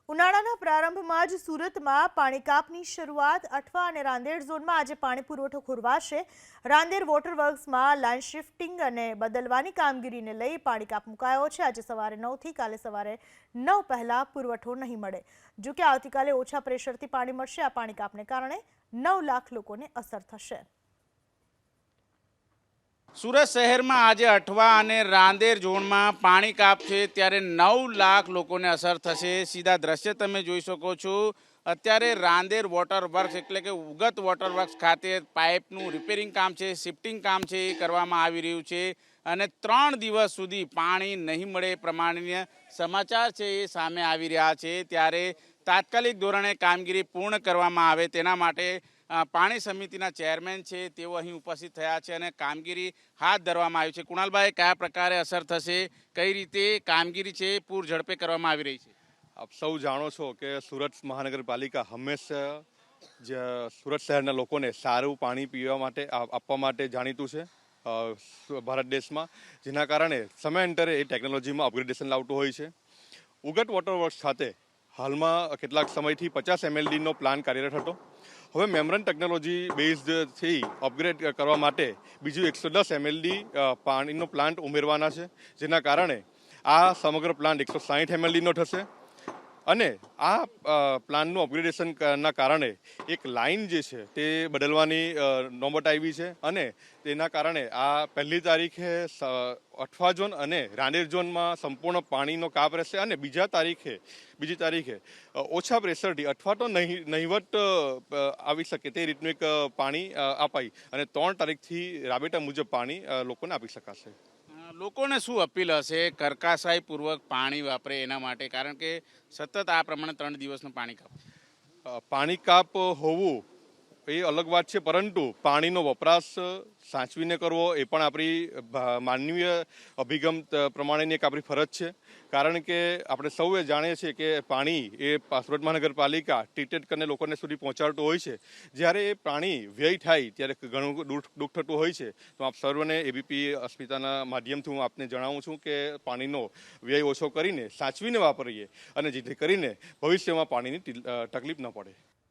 ઉનાળાના પ્રારંભમાં જ સુરતમાં પાણી કાપની શરૂઆત. અઠવા અને રાંદેર ઝોનમાં આજે પાણી પુરવઠો ખોરવાશે. રાંદેર વોટર વર્ક્સમાં લાઇન શિફ્ટિંગ અને બદલવાની કામગીરીને લઈ પાણી કાપ મુકાયો છે. આજે સવારે 9 થી કાલે સવારે 9 પહેલા પુરવઠો નહીં મળે. જો કે આવતીકાલે ઓછા પ્રેશરથી પાણી મળશે. આ પાણી કાપને કારણે 9 લાખ લોકોને અસર થશે. સુરત શહેરમાં આજે અઠવા અને રાંદેર ઝોનમાં પાણી કાપ છે, ત્યારે 9 લાખ લોકોને અસર થશે. સીધા દ્રશ્ય તમે જોઈ શકો છો. અત્યારે રાંદેર વોટર વર્ક્સ એટલે કે ઉગત વોટર વર્ક્સ ખાતે પાઇપનું રિપેરિંગ કામ છે, શિફ્ટિંગ કામ છે એ કરવામાં આવી રહ્યું છે અને 3 દિવસ સુધી પાણી નહીં મળે પ્રમાણેના સમાચાર છે એ સામે આવી રહ્યા છે. ત્યારે તાત્કાલિક ધોરણે કામગીરી પૂર્ણ કરવામાં આવે તેના માટે પાણી સમિતિના ચેરમેન છે તેઓ અહીં ઉપસ્થિત થયા છે અને કામગીરી હાથ ધરવામાં આવી છે. કુણાલભાઈ, કયા પ્રકારે અસર થશે, કઈ રીતે કામગીરી છે પૂર ઝડપે કરવામાં આવી રહી છે? આપ સૌ જાણો છો કે સુરત મહાનગરપાલિકા હંમેશા સુરત શહેરના લોકોને સારું પાણી પીવા માટે આપવા માટે જાણીતું છે ભારત દેશમાં, જેના કારણે સમયાંતરે એ ટેકનોલોજીમાં અપગ્રેડેશન લાવતું હોય છે. ઉગત વોટર વર્ક્સ ખાતે હાલમાં કેટલાક સમયથી 50 MLDનો પ્લાન કાર્યરત હતો. હવે મેમ્બ્રેન ટેકનોલોજી બેઝડથી અપગ્રેડ કરવા માટે બીજું 110 MLD પાણીનો પ્લાન્ટ ઉમેરવાના છે, જેના કારણે આ સમગ્ર પ્લાન્ટ 160 MLDનો થશે. અને આ પ્લાનનું અપગ્રેડેશનના કારણે એક લાઇન જે છે તે બદલવાની નોબત આવી છે અને તેના કારણે આ 1લી તારીખે અઠવા ઝોન અને રાંદેર ઝોનમાં સંપૂર્ણ પાણીનો કાપ રહેશે અને બીજી તારીખે ઓછા પ્રેશરથી અઠવા તો નહીવત આવી શકે તે રીતનું એક પાણી અપાઈ અને 3 તારીખથી રાબેતા મુજબ પાણી લોકોને આપી શકાશે. લોકોને શું અપીલ હશે કરકસાઈપૂર્વક પાણી વાપરે એના માટે, કારણ કે સતત આ પ્રમાણે 3 દિવસનું પાણી કાપ હોવું એ અલગ વાત છે, પરંતુ પાણીનો વપરાશ સાચવીને કરવો એ પણ આપણી માનવીય અભિગમ પ્રમાણેની એક આપણી ફરજ છે. કારણ કે આપણે સૌએ જાણીએ છીએ કે પાણી એ સુરત મહાનગરપાલિકા ટ્રીટેડ કરીને લોકોને સુધી પહોંચાડતું હોય છે. જ્યારે એ પાણી વ્યય થાય ત્યારે ઘણું દુઃખ થતું હોય છે. તો આપ સર્વને એબીપી અસ્મિતાના માધ્યમથી હું આપને જણાવું છું કે પાણીનો વ્યય ઓછો કરીને સાચવીને વાપરીએ અને જેથી કરીને ભવિષ્યમાં પાણીની તકલીફ ન પડે.